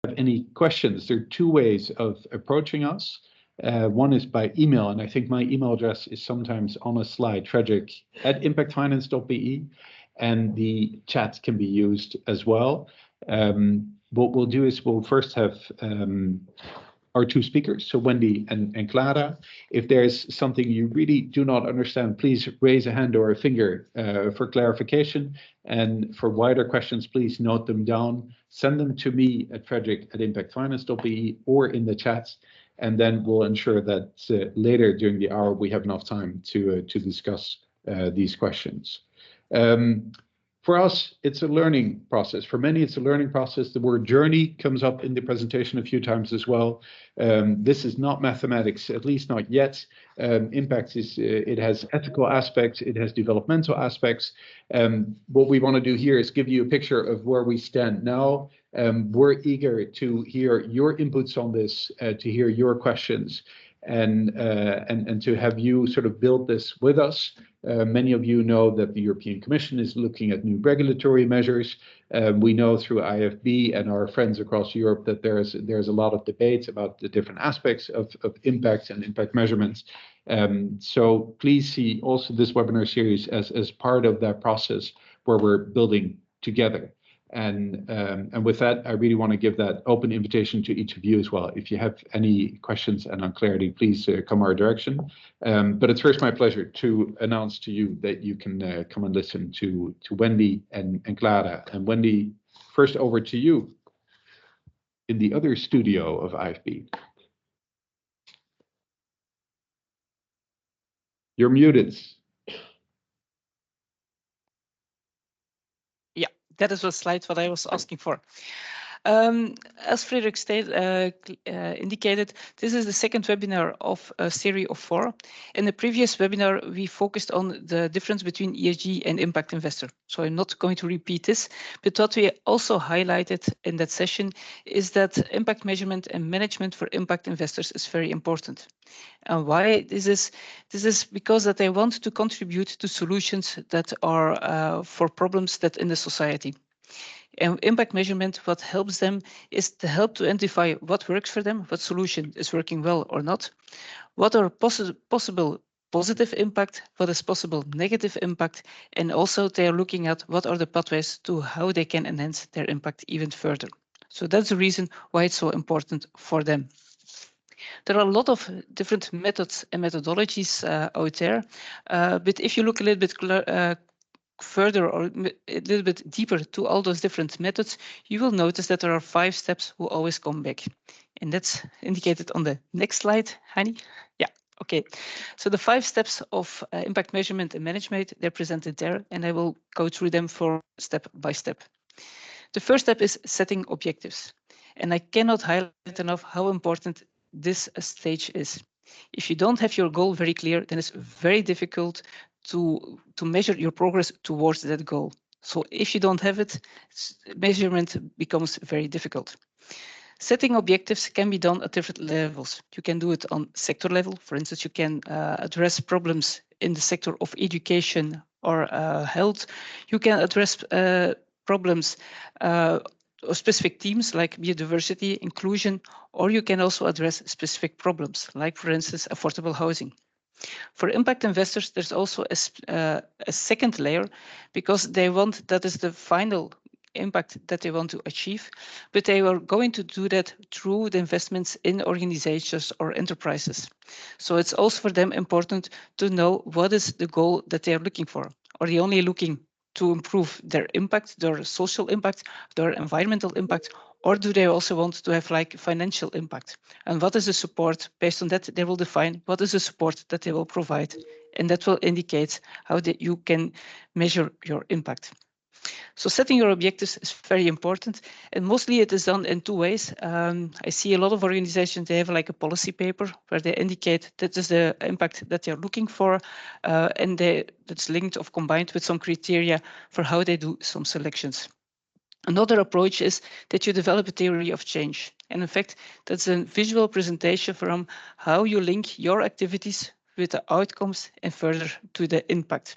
have any questions, there are two ways of approaching us. One is by email, and I think my email address is sometimes on a slide, tragic@impactfinance.be, and the chat can be used as well. What we'll do is we'll first have our two speakers, so Wendy and Clara. If there's something you really do not understand, please raise a hand or a finger for clarification. And for wider questions, please note them down. Send them to me at tragic@impactfinance.be or in the chat, and then we'll ensure that later during the hour we have enough time to discuss these questions. For us, it's a learning process. For many, it's a learning process. The word journey comes up in the presentation a few times as well. This is not mathematics, at least not yet. Impact it has ethical aspects, it has developmental aspects. What we want to do here is give you a picture of where we stand now. We're eager to hear your inputs on this, to hear your questions, and to have you sort of build this with us. Many of you know that the European Commission is looking at new regulatory measures. We know through IFB and our friends across Europe that there's a lot of debate about the different aspects of impact and impact measurements. So please see also this webinar series as part of that process where we're building together. And with that, I really want to give that open invitation to each of you as well. If you have any questions and unclarity, please come our direction. But it's first my pleasure to announce to you that you can come and listen to Wendy and Clara. And Wendy, first over to you in the other studio of IFB. You're muted. That is the slide what I was asking for. As Frederick indicated, this is the second webinar of a series of 4. In the previous webinar, we focused on the difference between ESG and impact investor. So I'm not going to repeat this, but what we also highlighted in that session is that impact measurement and management for impact investors is very important. And why this is because that they want to contribute to solutions that are for problems that in the society. And impact measurement, what helps them is to help to identify what works for them, what solution is working well or not, what are possible positive impact, what is possible negative impact, and also they are looking at what are the pathways to how they can enhance their impact even further. So that's the reason why it's so important for them. There are a lot of different methods and methodologies out there, but if you look a little bit further or a little bit deeper to all those different methods, you will notice that there are 5 steps who always come back. And that's indicated on the next slide, Hani. Yeah, okay. So the 5 steps of impact measurement and management, they're presented there, and I will go through them for step by step. The first step is setting objectives. And I cannot highlight enough how important this stage is. If you don't have your goal very clear, then it's very difficult to measure your progress towards that goal. So if you don't have it, measurement becomes very difficult. Setting objectives can be done at different levels. You can do it on sector level. For instance, you can address problems in the sector of education or health. You can address problems or specific themes like biodiversity, inclusion, or you can also address specific problems, like, for instance, affordable housing. For impact investors, there's also a second layer because they want, that is the final impact that they want to achieve, but they are going to do that through the investments in organizations or enterprises. So it's also for them important to know what is the goal that they are looking for. Are they only looking to improve their impact, their social impact, their environmental impact, or do they also want to have like financial impact? And what is the support? Based on that, they will define what is the support that they will provide, and that will indicate how you can measure your impact. So setting your objectives is very important, and mostly it is done in 2 ways. I see a lot of organizations, they have like a policy paper where they indicate that is the impact that they're looking for, and that's linked or combined with some criteria for how they do some selections. Another approach is that you develop a theory of change. And in fact, that's a visual presentation from how you link your activities with the outcomes and further to the impact.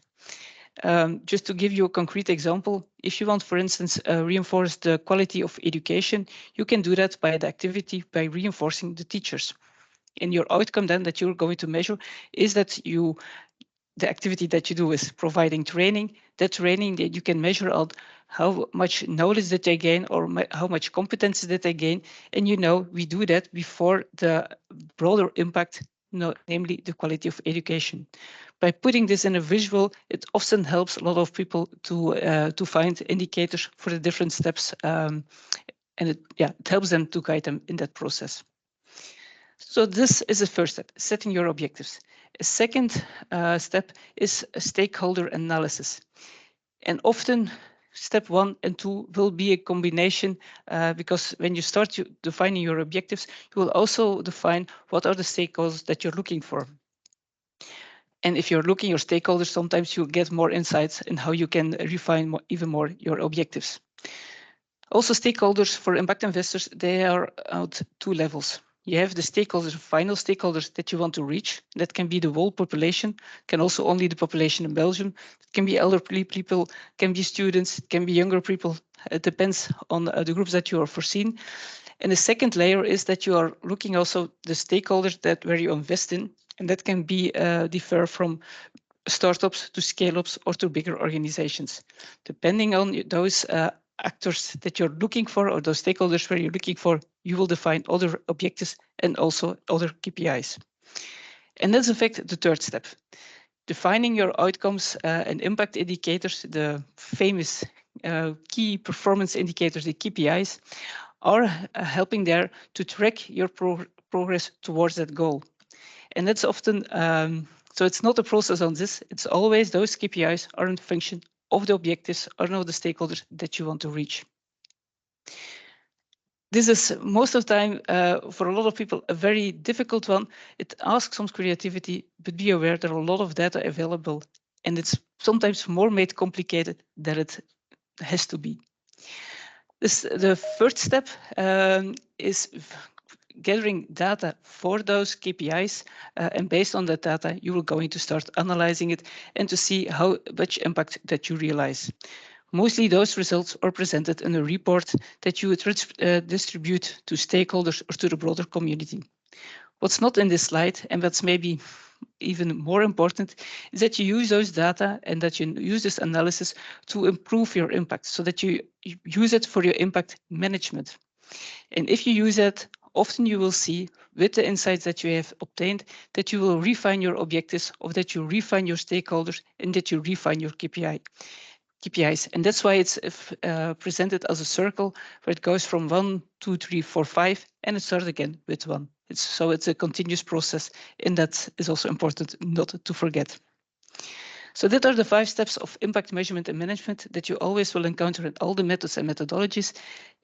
Just to give you a concrete example, if you want, for instance, reinforce the quality of education, you can do that by the activity by reinforcing the teachers. And your outcome then that you're going to measure is that the activity that you do is providing training. That training that you can measure out how much knowledge that they gain or how much competence that they gain. And we do that before the broader impact, namely the quality of education. By putting this in a visual, it often helps a lot of people to find indicators for the different steps, and it helps them to guide them in that process. So this is the first step, setting your objectives. A second step is a stakeholder analysis. And often step 1 and 2 will be a combination because when you start defining your objectives, you will also define what are the stakeholders that you're looking for. And if you're looking at your stakeholders, sometimes you'll get more insights in how you can refine even more your objectives. Also, stakeholders for impact investors, they are at 2 levels. You have the stakeholders, final stakeholders that you want to reach. That can be the whole population, can also only the population in Belgium. It can be elderly people, can be students, can be younger people. It depends on the groups that you are foreseen. And the second layer is that you are looking also the stakeholders that where you invest in, and that can be differ from startups to scale-ups or to bigger organizations. Depending on those actors that you're looking for or those stakeholders where you're looking for, you will define other objectives and also other KPIs. And that's in fact the third step. Defining your outcomes and impact indicators, the famous key performance indicators, the KPIs, are helping there to track your progress towards that goal. And that's often, so it's not a process on this, it's always those KPIs are in function of the objectives or of the stakeholders that you want to reach. This is most of the time, for a lot of people, a very difficult one. It asks some creativity, but be aware there are a lot of data available and it's sometimes more made complicated than it has to be. The first step is gathering data for those KPIs, and based on that data, you are going to start analyzing it and to see how much impact that you realize. Mostly those results are presented in a report that you distribute to stakeholders or to the broader community. What's not in this slide, and what's maybe even more important, is that you use those data and that you use this analysis to improve your impact so that you use it for your impact management. And if you use it, often you will see with the insights that you have obtained that you will refine your objectives, or that you refine your stakeholders, and that you refine your KPIs. And that's why it's presented as a circle where it goes from 1, 2, 3, 4, 5, and it starts again with 1. So it's a continuous process, and that is also important not to forget. So that are the 5 steps of impact measurement and management that you always will encounter in all the methods and methodologies.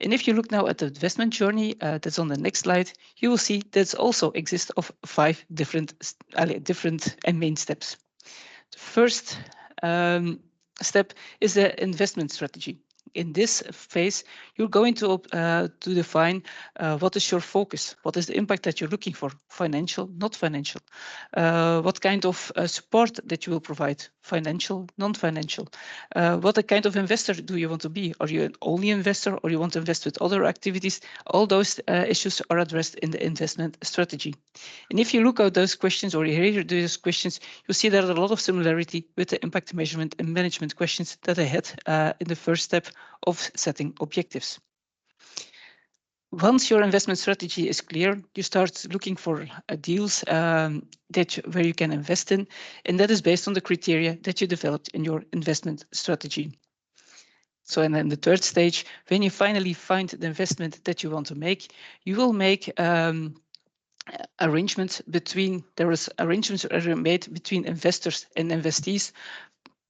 And if you look now at the investment journey, that's on the next slide, you will see that also exists of 5 different and main steps. The first step is the investment strategy. In this phase, you're going to define what is your focus, what is the impact that you're looking for, financial, not financial, what kind of support that you will provide, financial, non-financial, what kind of investor do you want to be? Are you an only investor or you want to invest with other activities? All those issues are addressed in the investment strategy. And if you look at those questions or you hear those questions, you'll see there are a lot of similarity with the impact measurement and management questions that I had in the first step of setting objectives. Once your investment strategy is clear, you start looking for deals where you can invest in, and that is based on the criteria that you developed in your investment strategy. So, and then the third stage, when you finally find the investment that you want to make, you will make arrangements made between investors and investees.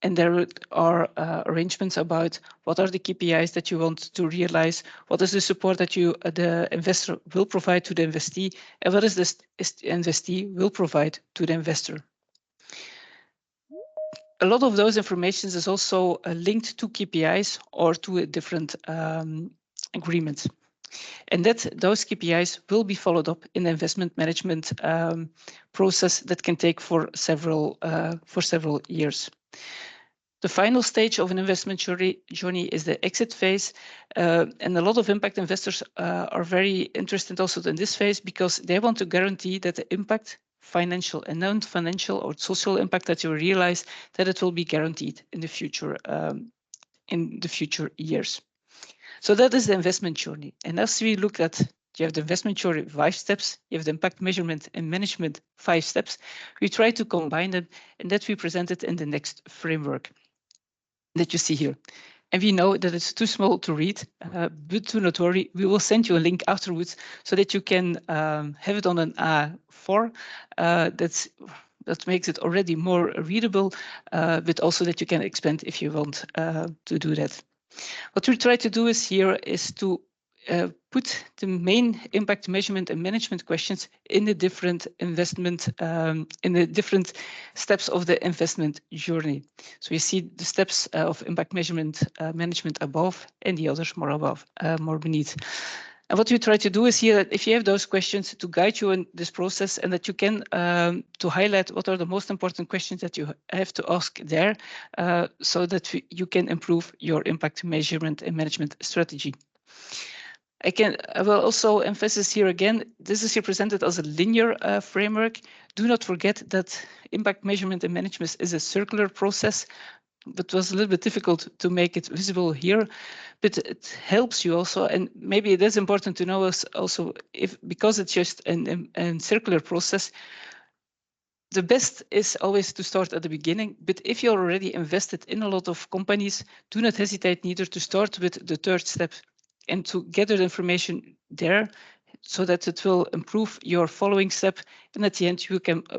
And there are arrangements about what are the KPIs that you want to realize, what is the support that the investor will provide to the investee, and what is the investee will provide to the investor. A lot of those information is also linked to KPIs or to a different agreements. And those KPIs will be followed up in the investment management process that can take for several years. The final stage of an investment journey is the exit phase. And a lot of impact investors are very interested also in this phase because they want to guarantee that the impact, financial and non-financial or social impact that you realize, that it will be guaranteed in the future years. So that is the investment journey. And as we look at, you have the investment journey 5 steps, you have the impact measurement and management 5 steps. We try to combine them, and that we present it in the next framework that you see here. And we know that it's too small to read, but do not worry, we will send you a link afterwards so that you can have it on an A4. That makes it already more readable, but also that you can expand if you want to do that. What we try to do is to put the main impact measurement and management questions in the different investment, in the different steps of the investment journey. So you see the steps of impact measurement management above and the others more above, more beneath. And what we try to do is here that if you have those questions to guide you in this process and that you can to highlight what are the most important questions that you have to ask there so that you can improve your impact measurement and management strategy. I will also emphasize here again, this is here presented as a linear framework. Do not forget that impact measurement and management is a circular process, but it was a little bit difficult to make it visible here, but it helps you also. And maybe it is important to know also because it's just a circular process, the best is always to start at the beginning, but if you're already invested in a lot of companies, do not hesitate neither to start with the 3rd step and to gather the information there so that it will improve your following step. And at the end,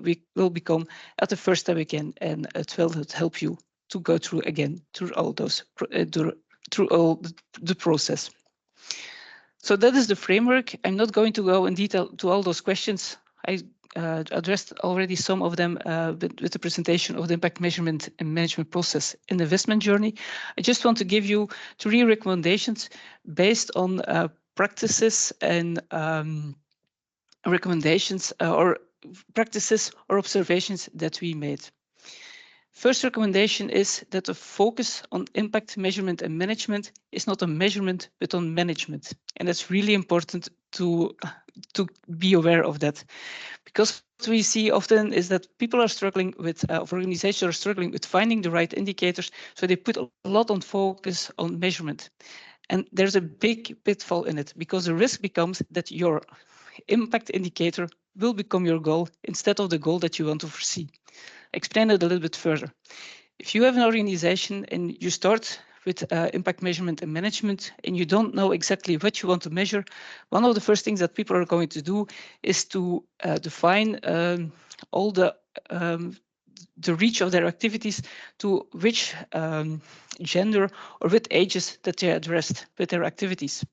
we will become at the 1st step again, and it will help you to go through again through all those through all the process. So that is the framework. I'm not going to go in detail to all those questions. I addressed already some of them with the presentation of the impact measurement and management process in the investment journey. I just want to give you 3 recommendations based on practices and recommendations or practices or observations that we made. First recommendation is that the focus on impact measurement and management is not on measurement, but on management. And that's really important to be aware of that. Because what we see often is that people are struggling with, organizations are struggling with finding the right indicators. So they put a lot on focus on measurement. And there's a big pitfall in it because the risk becomes that your impact indicator will become your goal instead of the goal that you want to foresee. Explain it a little bit further. If you have an organization and you start with impact measurement and management and you don't know exactly what you want to measure, one of the first things that people are going to do is to define all the reach of their activities to which gender or with ages that they addressed with their activities.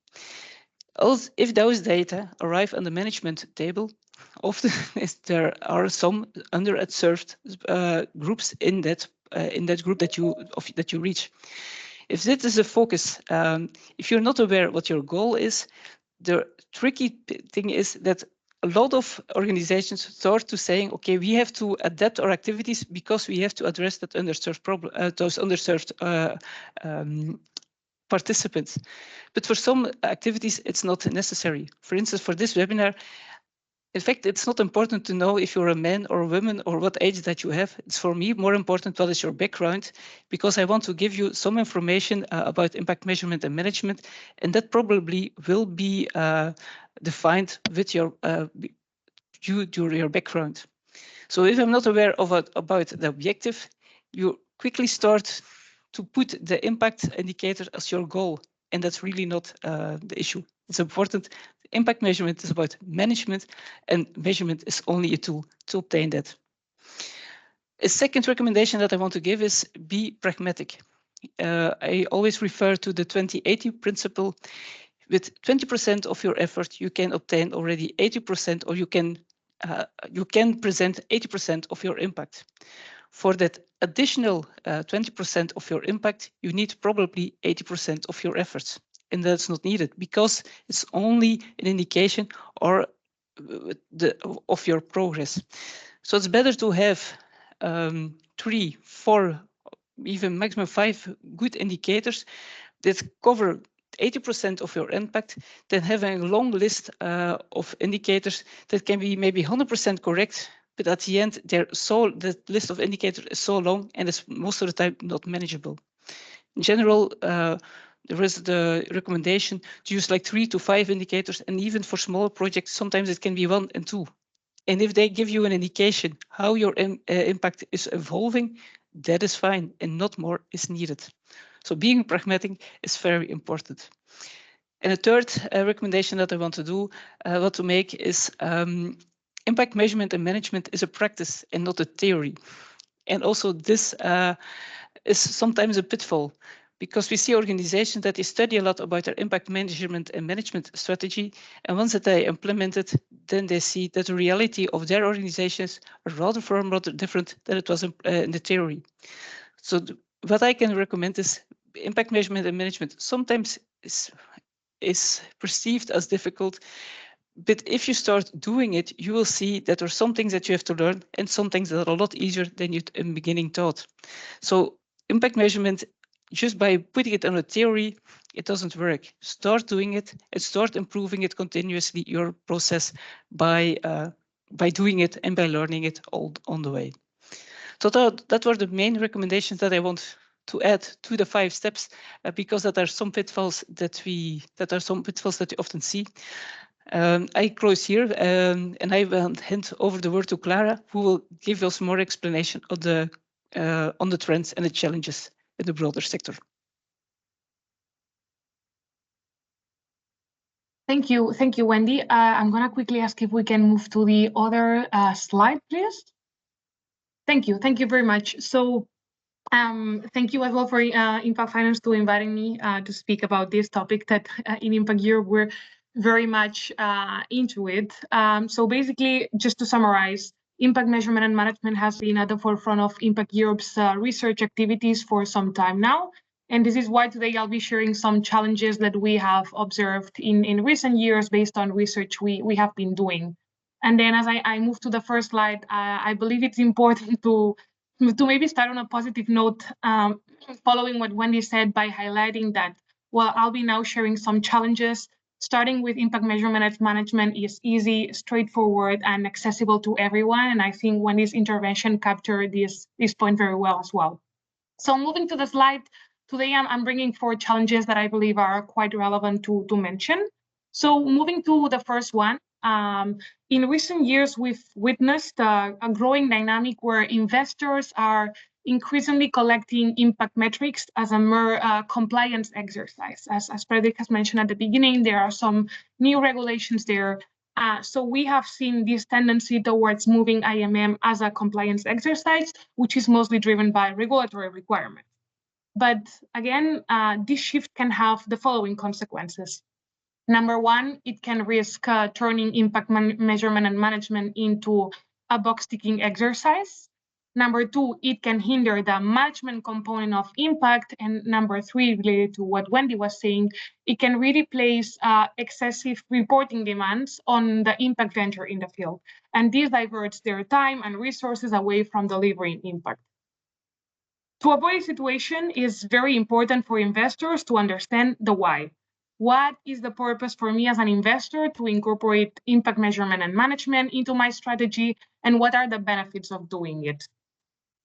Also, if those data arrive on the management table, often there are some underserved groups in that group that you reach. If this is a focus, if you're not aware what your goal is, the tricky thing is that a lot of organizations start to saying, okay, we have to adapt our activities because we have to address that underserved problem, those underserved participants. But for some activities, it's not necessary. For instance, for this webinar, in fact, it's not important to know if you're a man or a woman or what age that you have. It's for me more important what is your background, because I want to give you some information about impact measurement and management, and that probably will be defined with your background. So if I'm not aware of about the objective, you quickly start to put the impact indicator as your goal, and that's really not the issue. It's important. Impact measurement is about management, and measurement is only a tool to obtain that. A second recommendation that I want to give is be pragmatic. I always refer to the 20-80 principle. With 20% of your effort, you can obtain already 80%, or you can present 80% of your impact. For that additional 20% of your impact, you need probably 80% of your efforts. And that's not needed because it's only an indication or of your progress. So it's better to have 3, 4 even maximum 5 good indicators that cover 80% of your impact, than having a long list of indicators that can be maybe 100% correct, but at the end, the list of indicators is so long and it's most of the time not manageable. In general, there is the recommendation to use like 3 to 5 indicators, and even for smaller projects, sometimes it can be 1 and 2. And if they give you an indication how your impact is evolving, that is fine, and not more is needed. So being pragmatic is very important. And a third recommendation that I want to make is impact measurement and management is a practice and not a theory. And also this is sometimes a pitfall, because we see organizations that they study a lot about their impact measurement and management strategy, and once that they implement it, then they see that the reality of their organizations are rather different than it was in the theory. So what I can recommend is impact measurement and management sometimes is perceived as difficult, but if you start doing it, you will see that there are some things that you have to learn and some things that are a lot easier than you in the beginning thought. So impact measurement, just by putting it on a theory, it doesn't work. Start doing it and start improving it continuously, your process, by doing it and by learning it all on the way. So that were the main recommendations that I want to add to the 5 steps, because that are some pitfalls that you often see. I close here, and I will hand over the word to Clara, who will give us more explanation of on the trends and the challenges in the broader sector. Thank you, Wendy. I'm going to quickly ask if we can move to the other slide, please. Thank you very much. So thank you as well for Impact Finance to inviting me to speak about this topic that in Impact Europe we're very much into it. So basically, just to summarize, impact measurement and management has been at the forefront of Impact Europe's research activities for some time now. And this is why today I'll be sharing some challenges that we have observed in recent years based on research we have been doing. And then as I move to the first slide, I believe it's important to maybe start on a positive note, following what Wendy said, by highlighting that, well, I'll be now sharing some challenges. Starting with impact measurement and management is easy, straightforward, and accessible to everyone. And I think Wendy's intervention captured this point very well as well. So moving to the slide, today I'm bringing 4 challenges that I believe are quite relevant to mention. So moving to the first one, in recent years, we've witnessed a growing dynamic where investors are increasingly collecting impact metrics as a mere compliance exercise. As Frederick has mentioned at the beginning, there are some new regulations there. So we have seen this tendency towards moving IMM as a compliance exercise, which is mostly driven by regulatory requirements. But again, this shift can have the following consequences. Number one, it can risk turning impact measurement and management into a box-ticking exercise. Number 2, it can hinder the management component of impact. And number 3, related to what Wendy was saying, it can really place excessive reporting demands on the impact venture in the field. And this diverts their time and resources away from delivering impact. To avoid a situation, it's very important for investors to understand the why. What is the purpose for me as an investor to incorporate impact measurement and management into my strategy, and what are the benefits of doing it?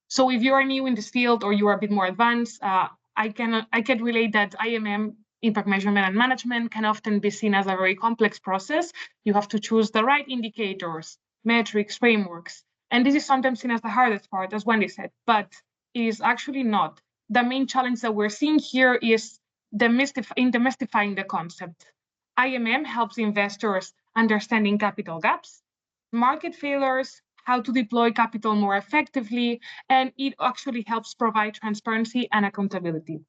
So if you are new in this field or you are a bit more advanced, I can relate that IMM, impact measurement and management, can often be seen as a very complex process. You have to choose the right indicators, metrics, frameworks, and this is sometimes seen as the hardest part, as Wendy said, but it is actually not. The main challenge that we're seeing here is demystifying the concept. IMM helps investors understanding capital gaps, market failures, how to deploy capital more effectively, and it actually helps provide transparency and accountability.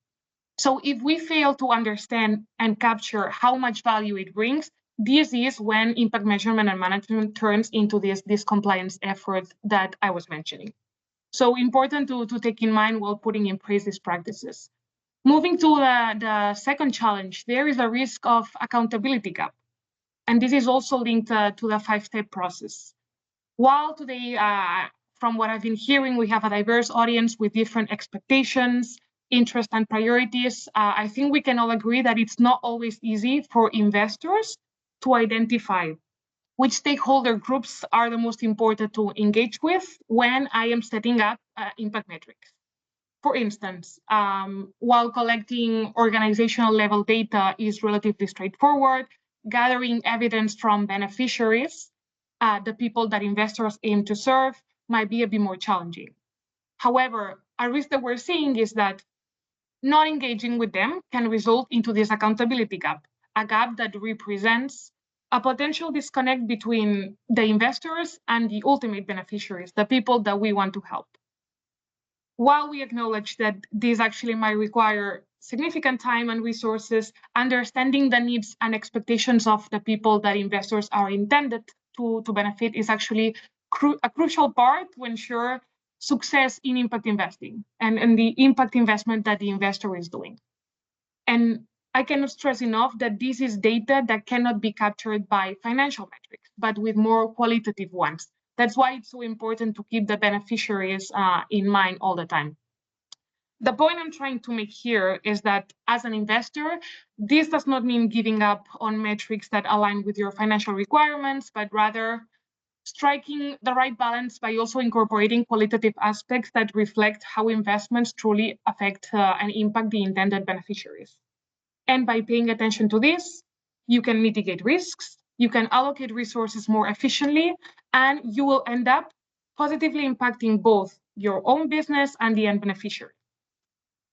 So if we fail to understand and capture how much value it brings, this is when impact measurement and management turns into this compliance effort that I was mentioning. So important to take in mind while putting in place these practices. Moving to the second challenge, there is a risk of accountability gap. And this is also linked to the 5-step process. While today from what I've been hearing, we have a diverse audience with different expectations, interests, and priorities. I think we can all agree that it's not always easy for investors to identify which stakeholder groups are the most important to engage with when I am setting up impact metrics. For instance, while collecting organizational level data is relatively straightforward, gathering evidence from beneficiaries, the people that investors aim to serve, might be a bit more challenging. However, a risk that we're seeing is that not engaging with them can result into this accountability gap, a gap that represents a potential disconnect between the investors and the ultimate beneficiaries, the people that we want to help. While we acknowledge that this actually might require significant time and resources, understanding the needs and expectations of the people that investors are intended to benefit is actually a crucial part to ensure success in impact investing and the impact investment that the investor is doing. And I cannot stress enough that this is data that cannot be captured by financial metrics, but with more qualitative ones. That's why it's so important to keep the beneficiaries in mind all the time. The point I'm trying to make here is that as an investor, this does not mean giving up on metrics that align with your financial requirements, but rather striking the right balance by also incorporating qualitative aspects that reflect how investments truly affect and impact the intended beneficiaries. And by paying attention to this, you can mitigate risks, you can allocate resources more efficiently, and you will end up positively impacting both your own business and the end beneficiary.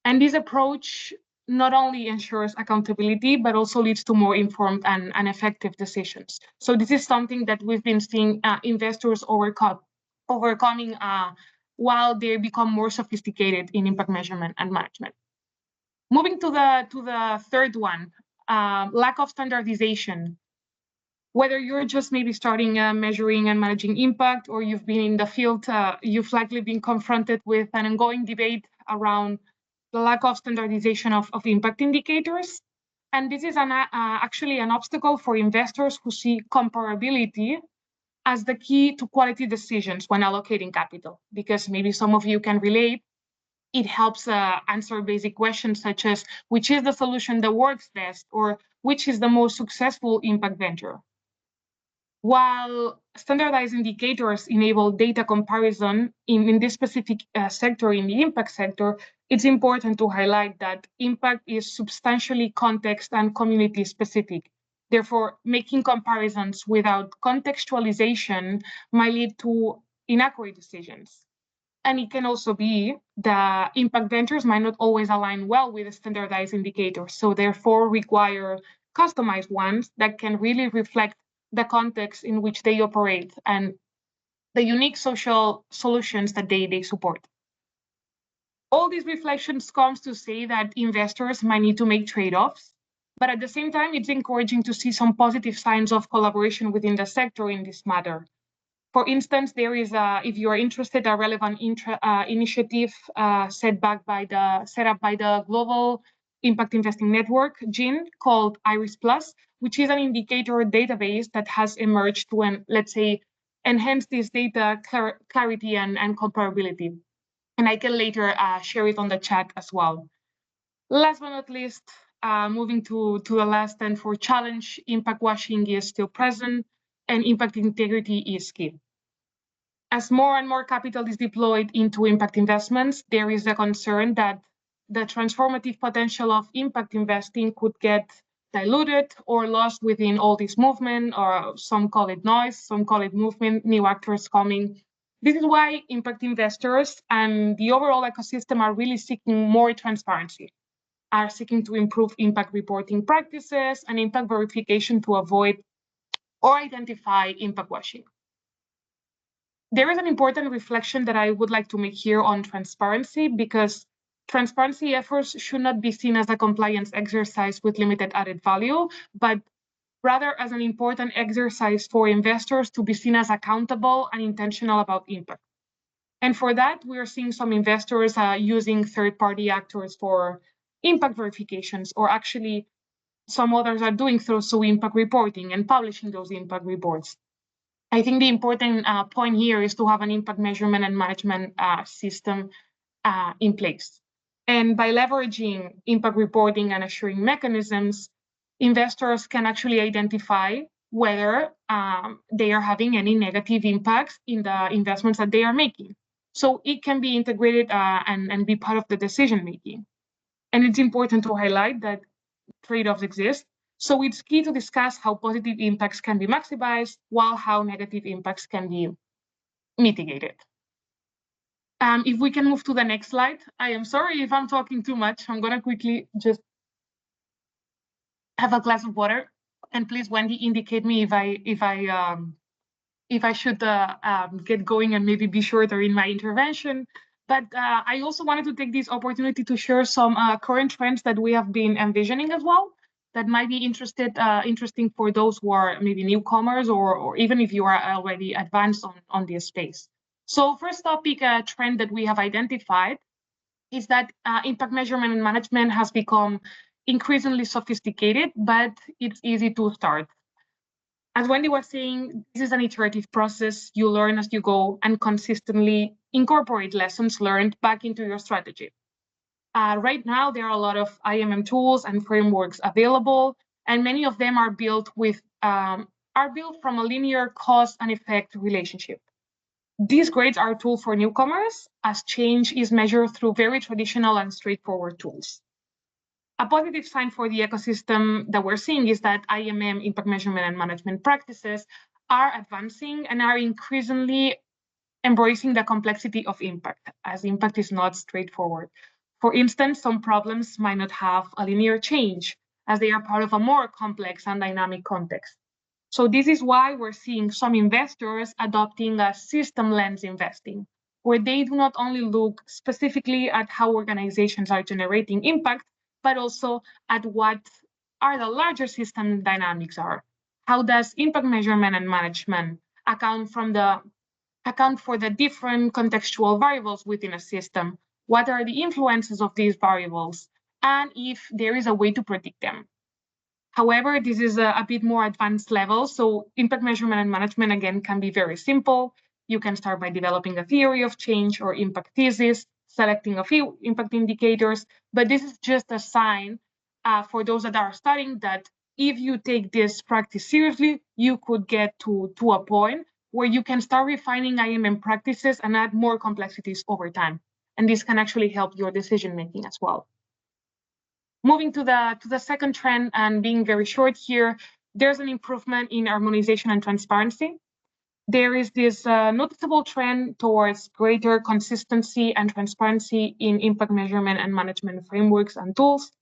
And this approach not only ensures accountability, but also leads to more informed and effective decisions. So this is something that we've been seeing investors overcoming while they become more sophisticated in impact measurement and management. Moving to the third one, lack of standardization. Whether you're just maybe starting measuring and managing impact, or you've been in the field, you've likely been confronted with an ongoing debate around the lack of standardization of impact indicators. And this is actually an obstacle for investors who see comparability as the key to quality decisions when allocating capital, because maybe some of you can relate. It helps answer basic questions such as which is the solution that works best, or which is the most successful impact venture. While standardized indicators enable data comparison in this specific sector, in the impact sector, it's important to highlight that impact is substantially context and community specific. Therefore, making comparisons without contextualization might lead to inaccurate decisions. And it can also be that impact ventures might not always align well with the standardized indicators, so therefore require customized ones that can really reflect the context in which they operate and the unique social solutions that they support. All these reflections comes to say that investors might need to make trade-offs, but at the same time, it's encouraging to see some positive signs of collaboration within the sector in this matter. For instance, there is, if you are interested, a relevant initiative set up by the Global Impact Investing Network, GIIN, called IRIS+, which is an indicator database that has emerged to, let's say, enhance this data clarity and comparability. And I can later share it on the chat as well. Last but not least, moving to the last and for challenge, impact washing is still present and impact integrity is key. As more and more capital is deployed into impact investments, there is a concern that the transformative potential of impact investing could get diluted or lost within all this movement, or some call it noise, some call it movement, new actors coming. This is why impact investors and the overall ecosystem are really seeking more transparency, are seeking to improve impact reporting practices and impact verification to avoid or identify impact washing. There is an important reflection that I would like to make here on transparency, because transparency efforts should not be seen as a compliance exercise with limited added value, but rather as an important exercise for investors to be seen as accountable and intentional about impact. And for that, we are seeing some investors using third-party actors for impact verifications, or actually some others are doing so impact reporting and publishing those impact reports. I think the important point here is to have an impact measurement and management system in place. And by leveraging impact reporting and assuring mechanisms, investors can actually identify whether they are having any negative impacts in the investments that they are making. So it can be integrated and be part of the decision making. And it's important to highlight that trade-offs exist. So it's key to discuss how positive impacts can be maximized while how negative impacts can be mitigated. If we can move to the next slide. I am sorry if I'm talking too much. I'm going to quickly just have a glass of water. And please, Wendy, indicate me if I should get going and maybe be shorter in my intervention. But I also wanted to take this opportunity to share some current trends that we have been envisioning as well that might be interesting for those who are maybe newcomers or even if you are already advanced on this space. So first topic trend that we have identified is that impact measurement and management has become increasingly sophisticated, but it's easy to start. As Wendy was saying, this is an iterative process. You learn as you go and consistently incorporate lessons learned back into your strategy. Right now, there are a lot of IMM tools and frameworks available, and many of them are built from a linear cause and effect relationship. These grades are a tool for newcomers, as change is measured through very traditional and straightforward tools. A positive sign for the ecosystem that we're seeing is that IMM, impact measurement and management practices, are advancing and are increasingly embracing the complexity of impact, as impact is not straightforward. For instance, some problems might not have a linear change, as they are part of a more complex and dynamic context. So this is why we're seeing some investors adopting a system lens investing, where they do not only look specifically at how organizations are generating impact, but also at what are the larger system dynamics are. How does impact measurement and management account for the different contextual variables within a system? What are the influences of these variables? And if there is a way to predict them. However, this is a bit more advanced level. So impact measurement and management, again, can be very simple. You can start by developing a theory of change or impact thesis, selecting a few impact indicators. But this is just a sign for those that are studying that if you take this practice seriously, you could get to a point where you can start refining IMM practices and add more complexities over time. And this can actually help your decision making as well. Moving to the second trend and being very short here, there's an improvement in harmonization and transparency. There is this noticeable trend towards greater consistency and transparency in impact measurement and management frameworks and tools.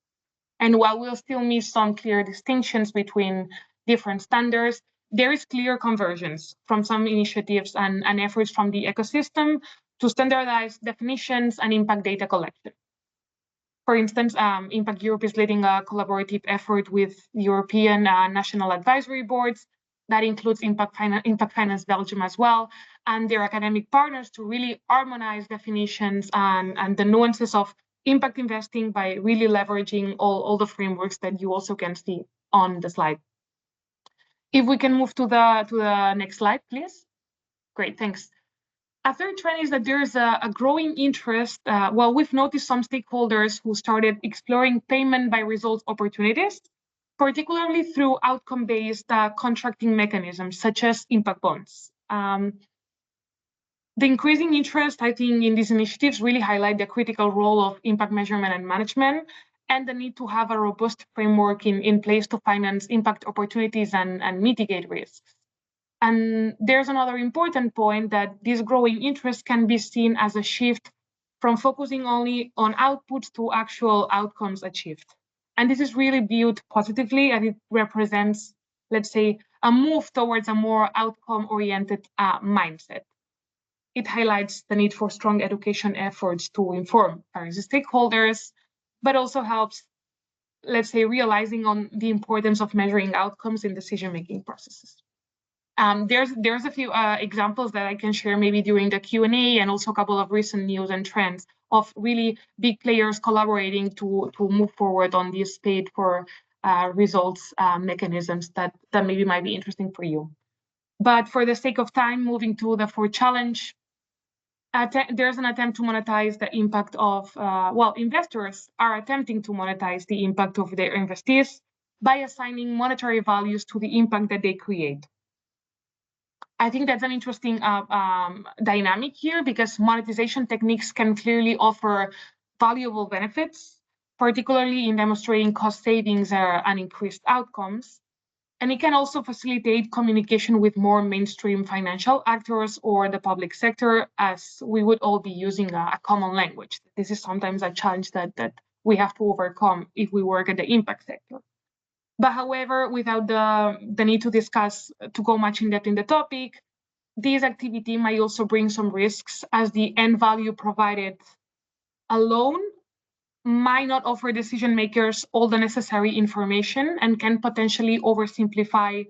And while we'll still miss some clear distinctions between different standards, there is clear convergence from some initiatives and efforts from the ecosystem to standardize definitions and impact data collection. For instance, Impact Europe is leading a collaborative effort with European national advisory boards that includes Impact Finance Belgium as well, and their academic partners to really harmonize definitions and the nuances of impact investing by really leveraging all the frameworks that you also can see on the slide. If we can move to the next slide, please. Great, thanks. A third trend is that there's a growing interest. Well, we've noticed some stakeholders who started exploring payment by results opportunities, particularly through outcome-based contracting mechanisms such as impact bonds. The increasing interest, I think, in these initiatives really highlight the critical role of impact measurement and management and the need to have a robust framework in place to finance impact opportunities and mitigate risks. And there's another important point that this growing interest can be seen as a shift from focusing only on outputs to actual outcomes achieved. And this is really viewed positively, and it represents, let's say, a move towards a more outcome-oriented mindset. It highlights the need for strong education efforts to inform various stakeholders, but also helps, let's say, realizing on the importance of measuring outcomes in decision-making processes. There's a few examples that I can share maybe during the Q&A and also a couple of recent news and trends of really big players collaborating to move forward on this paid for results mechanisms that maybe might be interesting for you. But for the sake of time, moving to the fourth challenge, there's an attempt to monetize the impact of, investors are attempting to monetize the impact of their investees by assigning monetary values to the impact that they create. I think that's an interesting dynamic here, because monetization techniques can clearly offer valuable benefits, particularly in demonstrating cost savings and increased outcomes. And it can also facilitate communication with more mainstream financial actors or the public sector, as we would all be using a common language. This is sometimes a challenge that we have to overcome if we work at the impact sector. But however, without the need to go much in depth in the topic, this activity might also bring some risks, as the end value provided alone might not offer decision makers all the necessary information and can potentially oversimplify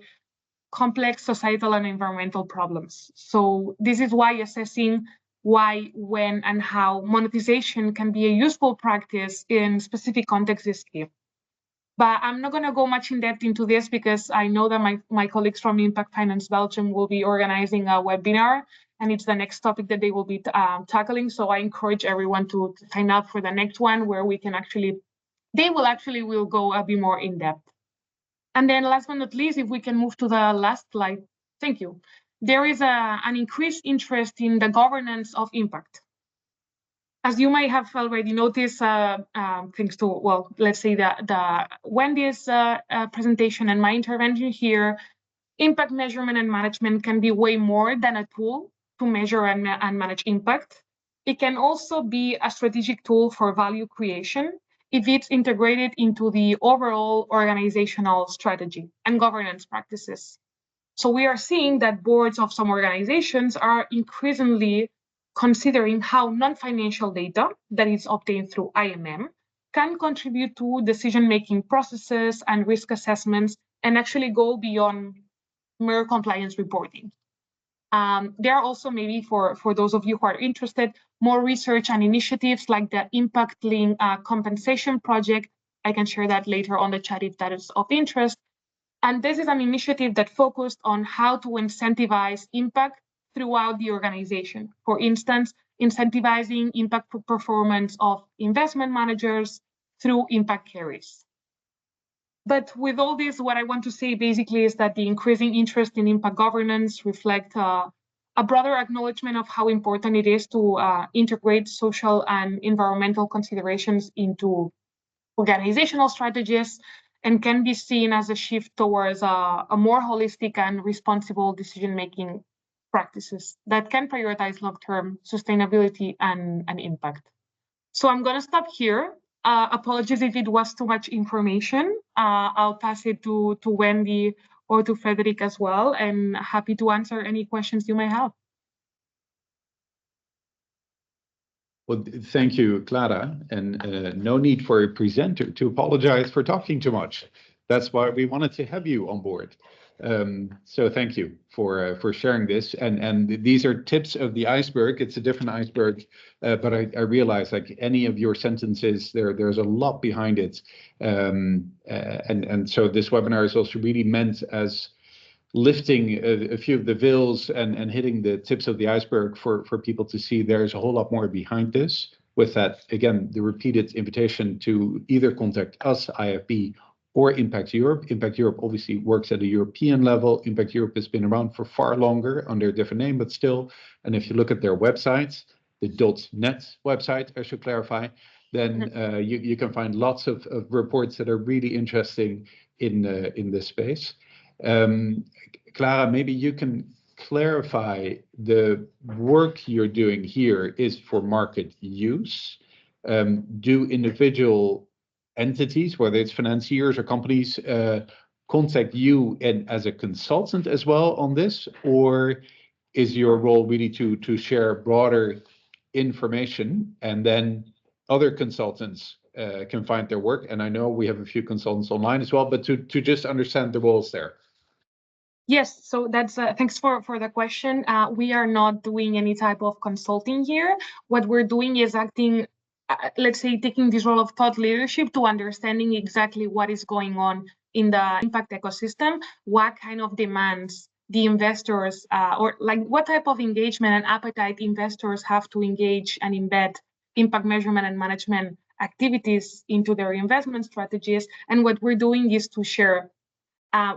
complex societal and environmental problems. So this is why assessing why, when, and how monetization can be a useful practice in specific contexts is key. But I'm not going to go much in depth into this, because I know that my colleagues from Impact Finance Belgium will be organizing a webinar, and it's the next topic that they will be tackling. So I encourage everyone to sign up for the next one, where they will go a bit more in depth. And then last but not least, if we can move to the last slide. Thank you. There is an increased interest in the governance of impact. As you might have already noticed, thanks to, let's say the Wendy's presentation and my intervention here, impact measurement and management can be way more than a tool to measure and manage impact. It can also be a strategic tool for value creation if it's integrated into the overall organizational strategy and governance practices. So we are seeing that boards of some organizations are increasingly considering how non-financial data that is obtained through IMM can contribute to decision-making processes and risk assessments, and actually go beyond mere compliance reporting. There are also, maybe for those of you who are interested, more research and initiatives like the Impact Link Compensation Project. I can share that later on the chat if that is of interest. And this is an initiative that focused on how to incentivize impact throughout the organization. For instance, incentivizing impact performance of investment managers through impact carries. But with all this, what I want to say basically is that the increasing interest in impact governance reflect a broader acknowledgement of how important it is to integrate social and environmental considerations into organizational strategies, and can be seen as a shift towards a more holistic and responsible decision-making practices that can prioritize long-term sustainability and impact. So I'm going to stop here. Apologies if it was too much information. I'll pass it to Wendy or to Frederic as well, and happy to answer any questions you may have. Well, thank you, Clara, and no need for a presenter to apologize for talking too much. That's why we wanted to have you on board. So thank you for sharing this. And these are tips of the iceberg. It's a different iceberg, but I realize, like any of your sentences, there's a lot behind it. And so this webinar is also really meant as lifting a few of the veils and hitting the tips of the iceberg for people to see there's a whole lot more behind this. With that, again, the repeated invitation to either contact us, IFB, or Impact Europe. Impact Europe obviously works at a European level. Impact Europe has been around for far longer under a different name, but still. And if you look at their websites, the .net website, I should clarify, then you can find lots of reports that are really interesting in this space. Clara, maybe you can clarify the work you're doing here is for market use. Do individual entities, whether it's financiers or companies, contact you as a consultant as well on this? Or is your role really to share broader information, and then other consultants can find their work? And I know we have a few consultants online as well, but to just understand the roles there. Yes, so that's thanks for the question. We are not doing any type of consulting here. What we're doing is acting, let's say, taking this role of thought leadership to understanding exactly what is going on in the impact ecosystem, what kind of demands the investors or like what type of engagement and appetite investors have to engage and embed impact measurement and management activities into their investment strategies. And what we're doing is to share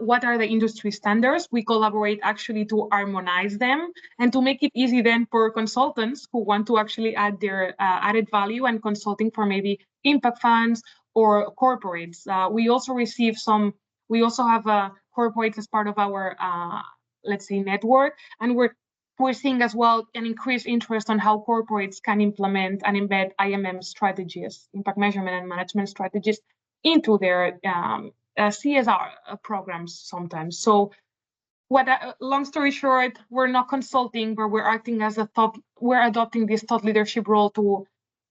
what are the industry standards. We collaborate actually to harmonize them and to make it easy then for consultants who want to actually add their added value and consulting for maybe impact funds or corporates. We also receive some, we also have corporates as part of our, let's say, network. And we're seeing as well an increased interest on how corporates can implement and embed IMM strategies, impact measurement and management strategies, into their CSR programs sometimes. So what, long story short, we're not consulting, but we're acting as a thought, we're adopting this thought leadership role to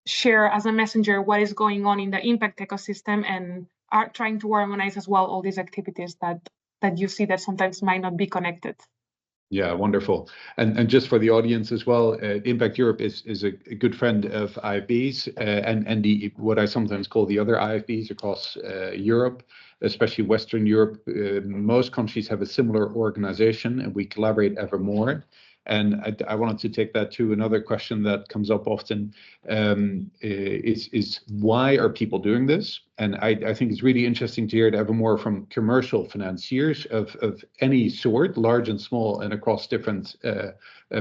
share as a messenger what is going on in the impact ecosystem, and are trying to harmonize as well all these activities that you see that sometimes might not be connected. Yeah, wonderful. And just for the audience as well, Impact Europe is a good friend of IFB's and the what I sometimes call the other IFBs across Europe, especially Western Europe. Most countries have a similar organization, and we collaborate ever more. And I wanted to take that to another question that comes up often, is why are people doing this? And I think it's really interesting to hear it ever more from commercial financiers of any sort, large and small, and across different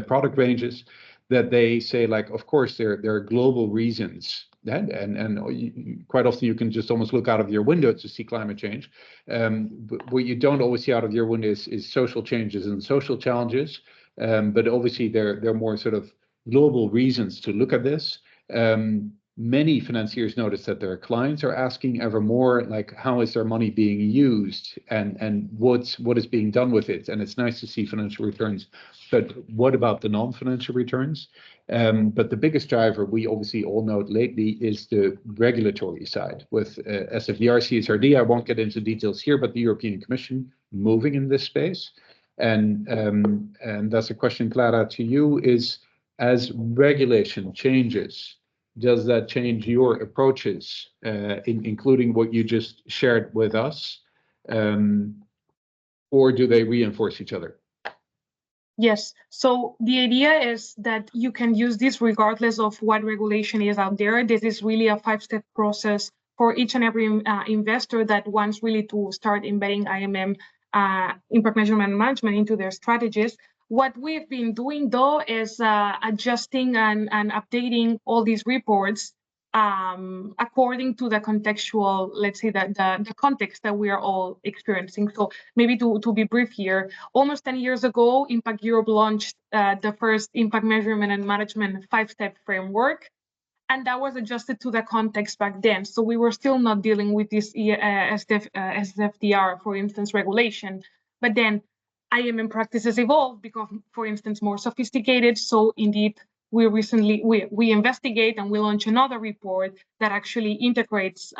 product ranges, that they say, like, of course, there are global reasons. And quite often you can just almost look out of your window to see climate change. But what you don't always see out of your window is social changes and social challenges. But obviously there are more sort of global reasons to look at this. Many financiers notice that their clients are asking ever more, like, how is their money being used, and what is being done with it? And it's nice to see financial returns, but what about the non-financial returns? But the biggest driver we obviously all note lately is the regulatory side with SFDR, CSRD. I won't get into details here, but the European Commission moving in this space. And that's a question, Clara, to you, is as regulation changes, does that change your approaches, including what you just shared with us, or do they reinforce each other? Yes, so the idea is that you can use this regardless of what regulation is out there. This is really a 5-step process for each and every investor that wants really to start embedding IMM, impact measurement management, into their strategies. What we've been doing, though, is adjusting and updating all these reports according to the contextual, let's say, the context that we are all experiencing. So maybe to be brief here, almost 10 years ago, Impact Europe launched the first impact measurement and management 5-step framework. And that was adjusted to the context back then. So we were still not dealing with this SFDR, for instance, regulation. But then IMM practices evolved, become, for instance, more sophisticated. So indeed, we recently, we investigate and we launch another report that actually integrates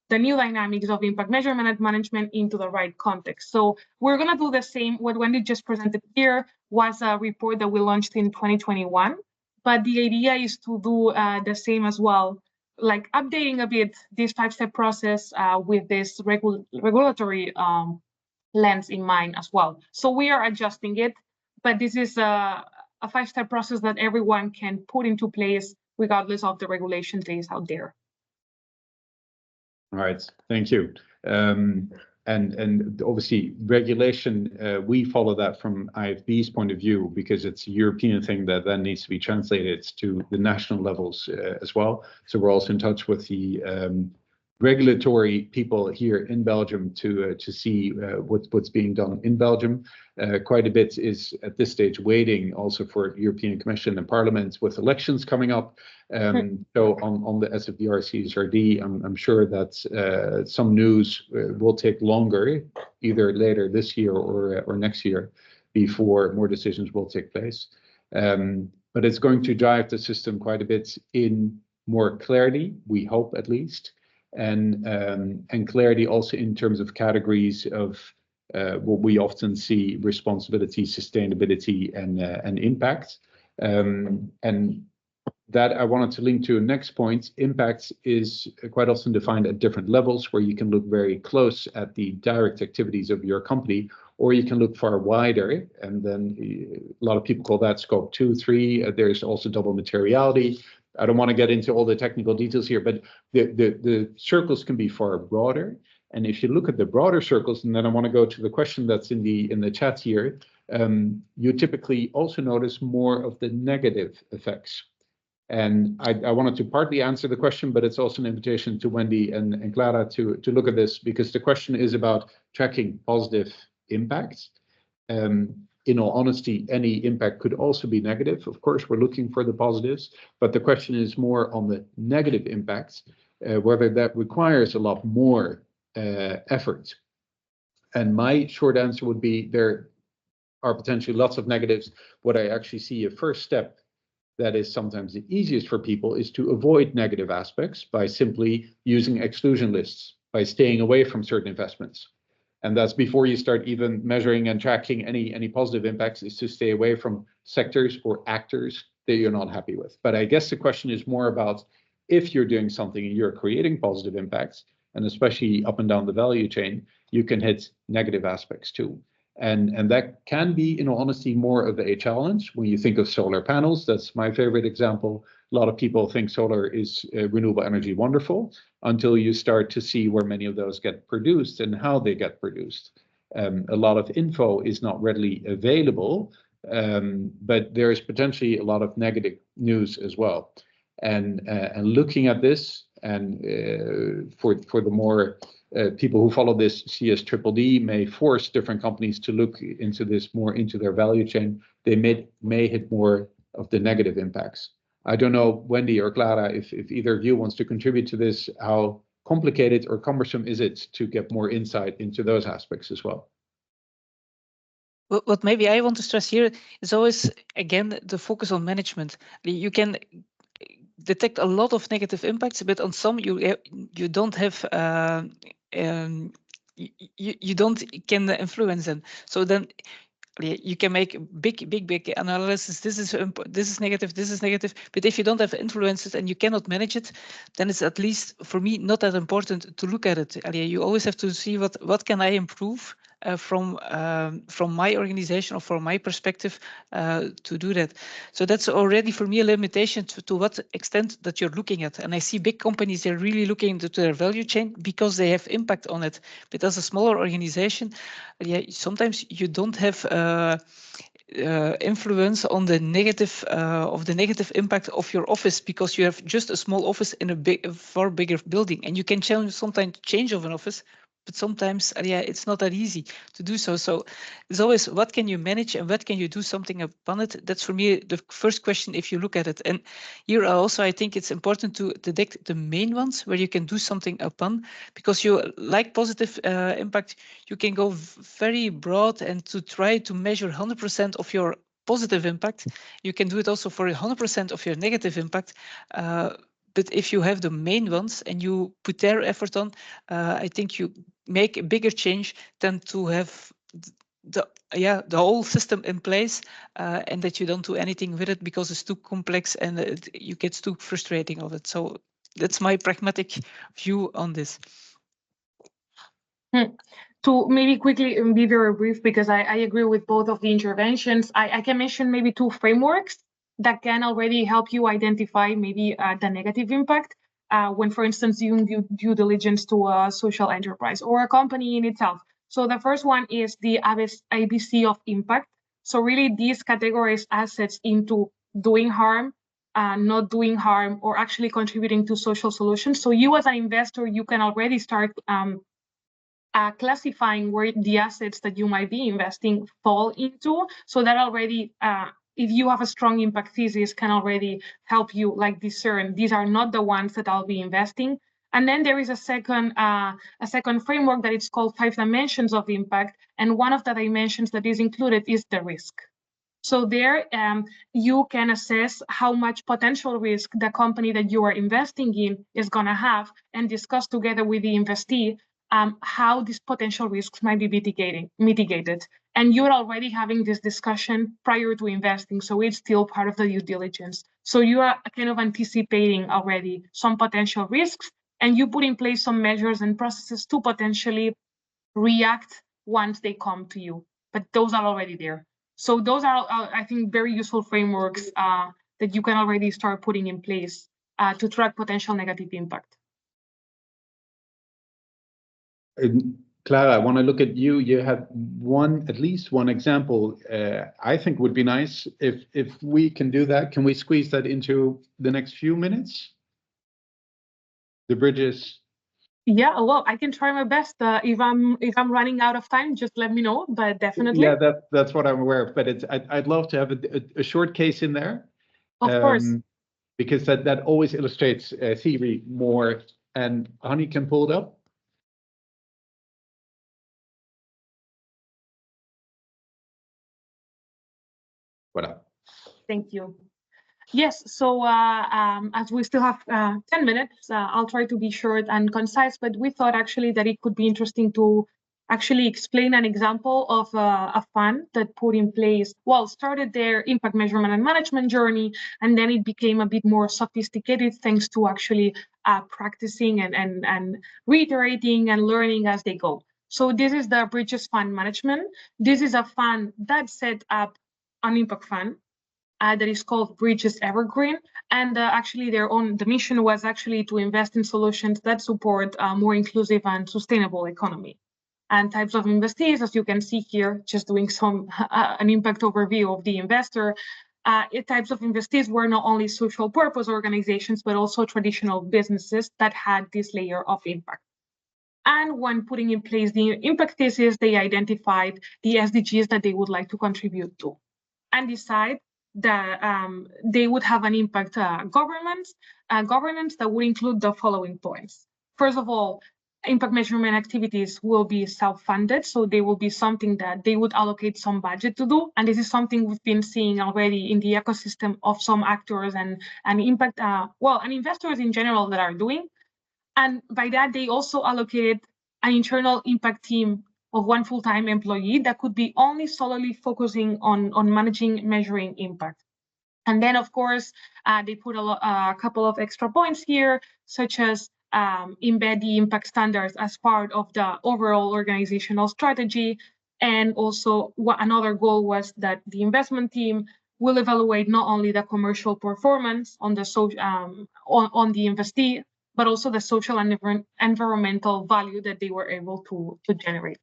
the new dynamics of impact measurement and management into the right context. So we're going to do the same. What Wendy just presented here was a report that we launched in 2021. But the idea is to do the same as well, like updating a bit this 5-step process with this regulatory lens in mind as well. So we are adjusting it, but this is a 5-step process that everyone can put into place regardless of the regulation that is out there. All right, thank you. And obviously regulation, we follow that from IFB's point of view because it's a European thing that then needs to be translated to the national levels as well. So we're also in touch with the regulatory people here in Belgium to see what's being done in Belgium. Quite a bit is at this stage waiting also for European Commission and Parliament with elections coming up. So on the SFDR CSRD, I'm sure that some news will take longer, either later this year or next year, before more decisions will take place. But it's going to drive the system quite a bit in more clarity, we hope at least, and clarity also in terms of categories of what we often see: responsibility, sustainability, and impact. And that I wanted to link to a next point. Impact is quite often defined at different levels, where you can look very close at the direct activities of your company, or you can look far wider, and then a lot of people call that scope 2, 3. There's also double materiality. I don't want to get into all the technical details here, but the circles can be far broader. And if you look at the broader circles, and then I want to go to the question that's in the chat here, you typically also notice more of the negative effects. And I wanted to partly answer the question, but it's also an invitation to Wendy and Clara to look at this, because the question is about tracking positive impacts. In all honesty, any impact could also be negative. Of course, we're looking for the positives, but the question is more on the negative impacts, whether that requires a lot more effort. And my short answer would be there are potentially lots of negatives. What I actually see a first step that is sometimes the easiest for people is to avoid negative aspects by simply using exclusion lists, by staying away from certain investments. And that's before you start even measuring and tracking any positive impacts, is to stay away from sectors or actors that you're not happy with. But I guess the question is more about if you're doing something and you're creating positive impacts, and especially up and down the value chain, you can hit negative aspects too. And that can be, in all honesty, more of a challenge. When you think of solar panels, that's my favorite example. A lot of people think solar is renewable energy wonderful until you start to see where many of those get produced and how they get produced. A lot of info is not readily available, but there is potentially a lot of negative news as well. And looking at this, and for the more people who follow this CSDDD may force different companies to look into this more into their value chain. They may hit more of the negative impacts. I don't know, Wendy or Clara, if either of you wants to contribute to this, how complicated or cumbersome is it to get more insight into those aspects as well? What maybe I want to stress here is always, again, the focus on management. You can detect a lot of negative impacts, but on some you don't have you don't can influence them. So then you can make big analysis. This is negative. This is negative. But if you don't have influences and you cannot manage it, then it's, at least for me, not that important to look at it. You always have to see what can I improve from my organization or from my perspective to do that. So that's already for me a limitation to what extent that you're looking at. And I see big companies, they're really looking into their value chain because they have impact on it. But as a smaller organization, sometimes you don't have influence on the negative impact of your office, because you have just a small office in a far bigger building, and you can sometimes change of an office. But sometimes, it's not that easy to do so. So it's always, what can you manage and what can you do something upon it? That's for me the first question if you look at it. And here also, I think it's important to detect the main ones where you can do something upon, because you like positive impact, you can go very broad and to try to measure 100% of your positive impact. You can do it also for 100% of your negative impact. But if you have the main ones and you put their effort on, I think you make a bigger change than to have the whole system in place and that you don't do anything with it because it's too complex and you get too frustrating of it. So that's my pragmatic view on this. To maybe quickly be very brief, because I agree with both of the interventions, I can mention maybe two frameworks that can already help you identify maybe the negative impact when, for instance, you do due diligence to a social enterprise or a company in itself. So the first one is the ABC of impact. So really these categorize assets into doing harm, not doing harm, or actually contributing to social solutions. So you as an investor, you can already start classifying where the assets that you might be investing fall into. So that already, if you have a strong impact thesis, can already help you like discern these are not the ones that I'll be investing. And then there is a second framework that it's called 5 dimensions of impact. And one of the dimensions that is included is the risk. So there you can assess how much potential risk the company that you are investing in is going to have and discuss together with the investee how these potential risks might be mitigated. And you're already having this discussion prior to investing, so it's still part of the due diligence. So you are kind of anticipating already some potential risks, and you put in place some measures and processes to potentially react once they come to you. but those are already there. So those are, I think, very useful frameworks that you can already start putting in place to track potential negative impact. Clara, I want to look at you. You had at least one example. I think would be nice if we can do that. Can we squeeze that into the next few minutes? The bridges. Yeah, well, I can try my best. If I'm running out of time, just let me know. But definitely. Yeah, that's what I'm aware of. But I'd love to have a short case in there. Of course. Because that always illustrates theory more. And Honey can pull it up. Voilà. Thank you. Yes, so as we still have 10 minutes, I'll try to be short and concise, but we thought actually that it could be interesting to actually explain an example of a fund that put in place, well, started their impact measurement and management journey, and then it became a bit more sophisticated thanks to actually practicing and reiterating and learning as they go. So this is the Bridges Fund Management. This is a fund that set up an impact fund that is called Bridges Evergreen, and actually the mission was actually to invest in solutions that support a more inclusive and sustainable economy. And types of investees, as you can see here, just doing an impact overview of the investor, types of investees were not only social purpose organizations, but also traditional businesses that had this layer of impact. And when putting in place the impact thesis, they identified the SDGs that they would like to contribute to and decide that they would have an impact governance that would include the following points. First of all, impact measurement activities will be self-funded, so they will be something that they would allocate some budget to do, and this is something we've been seeing already in the ecosystem of some actors and impact, and investors in general that are doing. And by that, they also allocated an internal impact team of one full-time employee that could be only solely focusing on managing, measuring impact. And then, of course, they put a couple of extra points here, such as embed the impact standards as part of the overall organizational strategy. And also, another goal was that the investment team will evaluate not only the commercial performance on the on the investee, but also the social and environmental value that they were able to generate.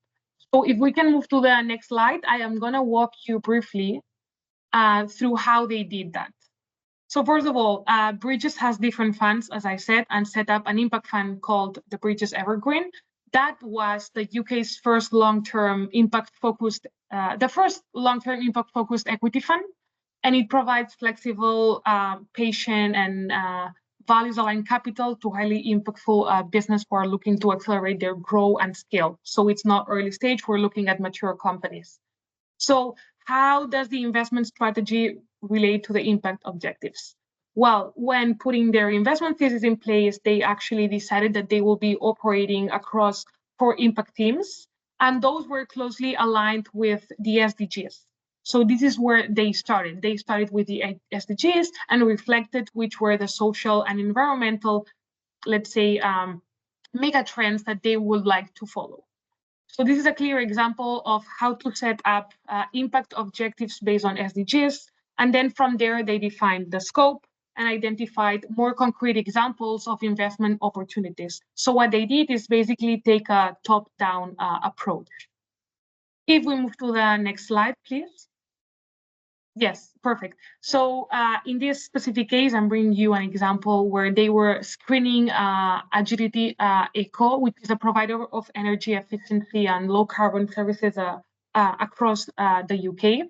So if we can move to the next slide, I am going to walk you briefly through how they did that. So first of all, Bridges has different funds, as I said, and set up an impact fund called the Bridges Evergreen. That was the UK's first long-term impact-focused, equity fund, and it provides flexible, patient, and values-aligned capital to highly impactful business who are looking to accelerate their growth and scale. So it's not early stage, we're looking at mature companies. So how does the investment strategy relate to the impact objectives? Well, when putting their investment thesis in place, they actually decided that they will be operating across 4 impact teams, and those were closely aligned with the SDGs. So this is where they started. They started with the SDGs and reflected which were the social and environmental, let's say, mega trends that they would like to follow. So this is a clear example of how to set up impact objectives based on SDGs. And then from there, they defined the scope and identified more concrete examples of investment opportunities. So what they did is basically take a top-down approach. If we move to the next slide, please. Yes, perfect. So in this specific case, I'm bringing you an example where they were screening Agility Eco, which is a provider of energy efficiency and low carbon services across the UK.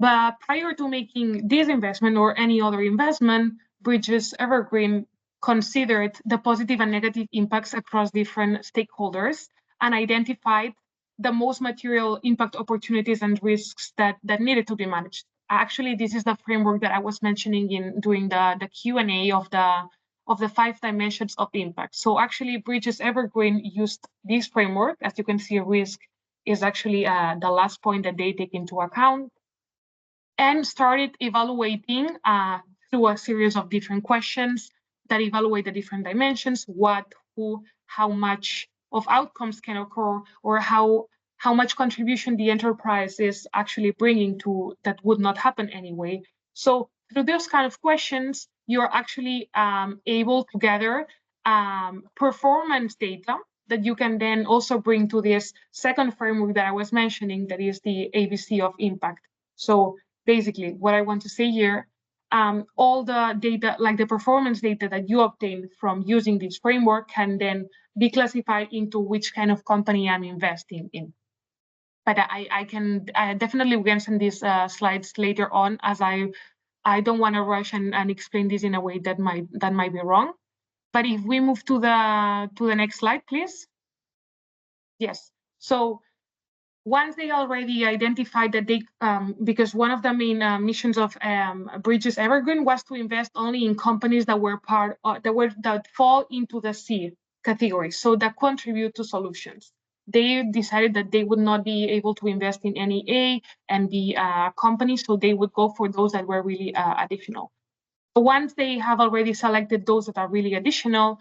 But prior to making this investment or any other investment, Bridges Evergreen considered the positive and negative impacts across different stakeholders and identified the most material impact opportunities and risks that needed to be managed. Actually, this is the framework that I was mentioning during the Q&A of the 5 dimensions of impact. So actually, Bridges Evergreen used this framework. As you can see, risk is actually the last point that they take into account, and started evaluating through a series of different questions that evaluate the different dimensions, what, who, how much of outcomes can occur, or how how much contribution the enterprise is actually bringing to that would not happen anyway. So through those kind of questions, you're actually able to gather performance data that you can then also bring to this second framework that I was mentioning, that is the ABC of impact. So basically, what I want to say here, all the data, like the performance data that you obtain from using this framework, can then be classified into which kind of company I'm investing in. But I definitely we can send these slides later on, as I don't want to rush and explain this in a way that might be wrong. But if we move to the next slide, please. Yes. So once they already identified that they, because one of the main missions of Bridges Evergreen was to invest only in companies that were that fall into the C category, so that contribute to solutions. They decided that they would not be able to invest in any A and B companies, so they would go for those that were really additional. So once they have already selected those that are really additional,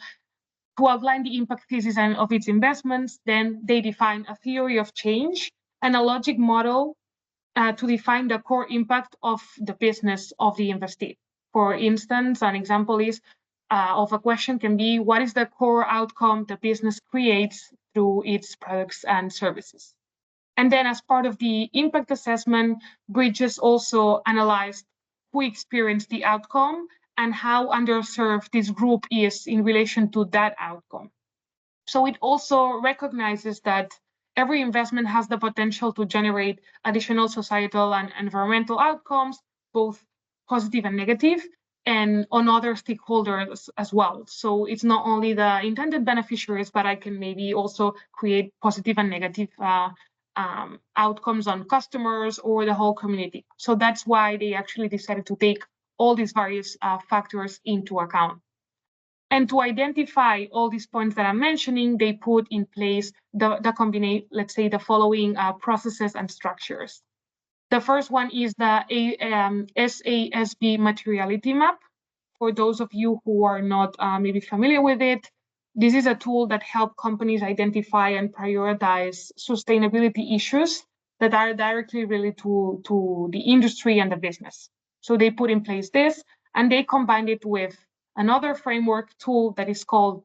to outline the impact thesis and of its investments, then they define a theory of change and a logic model to define the core impact of the business of the investee. For instance, an example is of a question can be, what is the core outcome the business creates through its products and services? And then as part of the impact assessment, Bridges also analyzed who experienced the outcome and how underserved this group is in relation to that outcome. So it also recognizes that every investment has the potential to generate additional societal and environmental outcomes, both positive and negative, and on other stakeholders as well. So it's not only the intended beneficiaries, but I can maybe also create positive and negative outcomes on customers or the whole community. So that's why they actually decided to take all these various factors into account. And to identify all these points that I'm mentioning, they put in place the combination, let's say, the following processes and structures. The first one is the SASB materiality map. For those of you who are not maybe familiar with it, this is a tool that helps companies identify and prioritize sustainability issues that are directly related to the industry and the business. So they put in place this, and they combined it with another framework tool that is called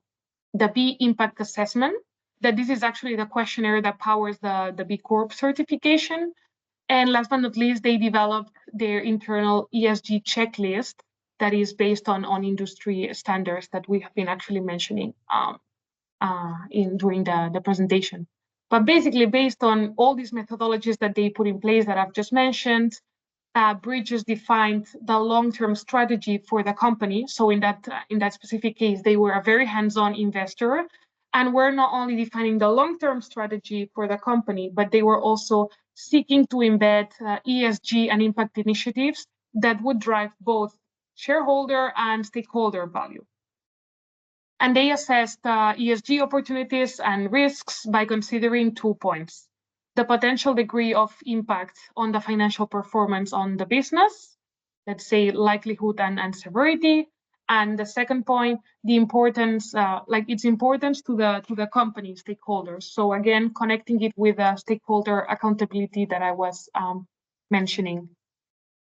the B Impact Assessment, that this is actually the questionnaire that powers the B Corp certification. And last but not least, they developed their internal ESG checklist that is based on industry standards that we have been actually mentioning during the presentation. But basically, based on all these methodologies that they put in place that I've just mentioned, Bridges defined the long-term strategy for the company. So in that specific case, they were a very hands-on investor, and were not only defining the long-term strategy for the company, but they were also seeking to embed ESG and impact initiatives that would drive both shareholder and stakeholder value. And they assessed ESG opportunities and risks by considering 2 points: the potential degree of impact on the financial performance on the business, let's say likelihood and severity, and the second point, the importance, its importance to the company stakeholders. So again, connecting it with the stakeholder accountability that I was mentioning.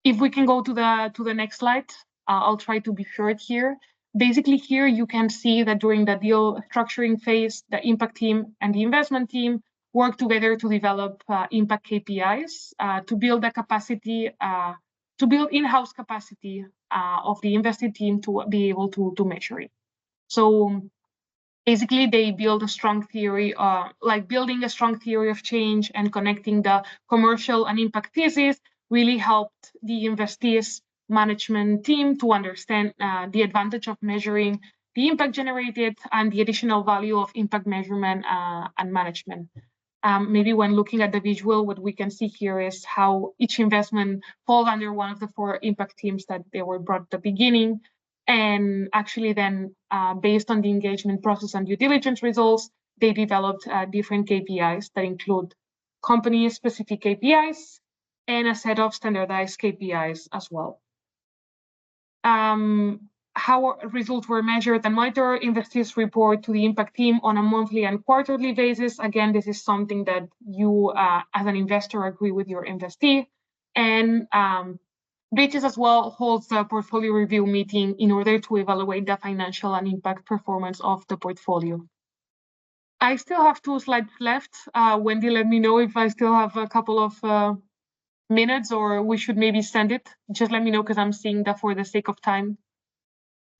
If we can go to the next slide, I'll try to be short here. Basically, here you can see that during the deal structuring phase, the impact team and the investment team work together to develop impact KPIs to build the capacity, to build in-house capacity of the invested team to be able to measure it. So basically, they build a strong theory, building a strong theory of change and connecting the commercial and impact thesis really helped the investees management team to understand the advantage of measuring the impact generated and the additional value of impact measurement and management. Maybe when looking at the visual, what we can see here is how each investment falls under one of the 4 impact teams that they were brought at the beginning. And actually then, based on the engagement process and due diligence results, they developed different KPIs that include company-specific KPIs and a set of standardized KPIs as well. how results were measured and monitored. Investees report to the impact team on a monthly and quarterly basis. Again, this is something that you, as an investor, agree with your investee. And Bridges as well holds a portfolio review meeting in order to evaluate the financial and impact performance of the portfolio. I still have 2 slides left. Wendy, let me know if I still have a couple of minutes, or we should maybe send it. Just let me know, because I'm seeing that for the sake of time,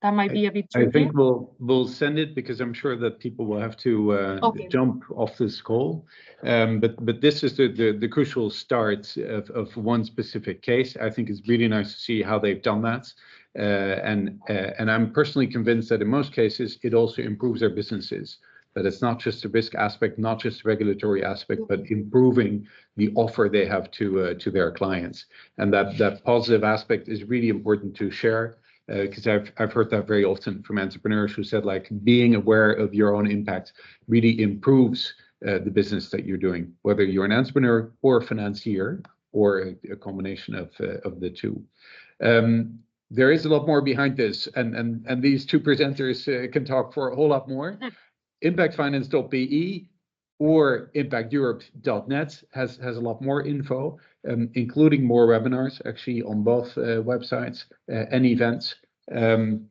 that might be a bit tricky. I think we'll send it, because I'm sure that people will have to jump off this call. But this is the crucial start of one specific case. I think it's really nice to see how they've done that. And I'm personally convinced that in most cases, it also improves their businesses. That it's not just a risk aspect, not just a regulatory aspect, but improving the offer they have to their clients. And that positive aspect is really important to share, because I've heard that very often from entrepreneurs who said, like, being aware of your own impact really improves the business that you're doing, whether you're an entrepreneur or a financier or a combination of the two. There is a lot more behind this, and these 2 presenters can talk for a whole lot more. Impactfinance.be or impacteurope.net has a lot more info, including more webinars actually on both websites and events.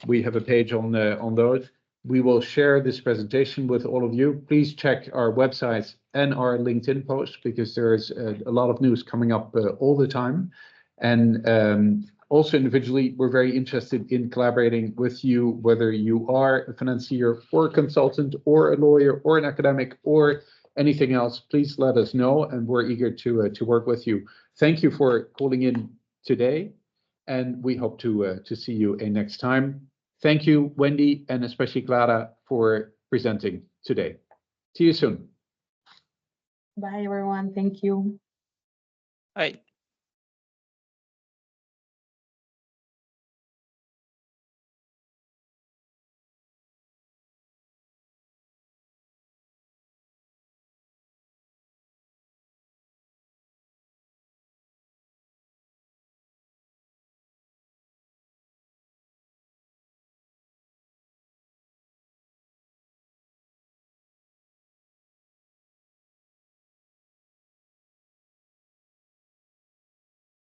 We have a page on those. We will share this presentation with all of you. Please check our websites and our LinkedIn posts, because there's a lot of news coming up all the time. And also individually, we're very interested in collaborating with you, whether you are a financier or a consultant or a lawyer or an academic or anything else. Please let us know, and we're eager to work with you. Thank you for calling in today, and we hope to see you next time. Thank you, Wendy, and especially Clara, for presenting today. See you soon. Bye, everyone. Thank you. Bye.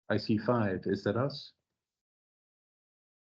I see 5. Is that us?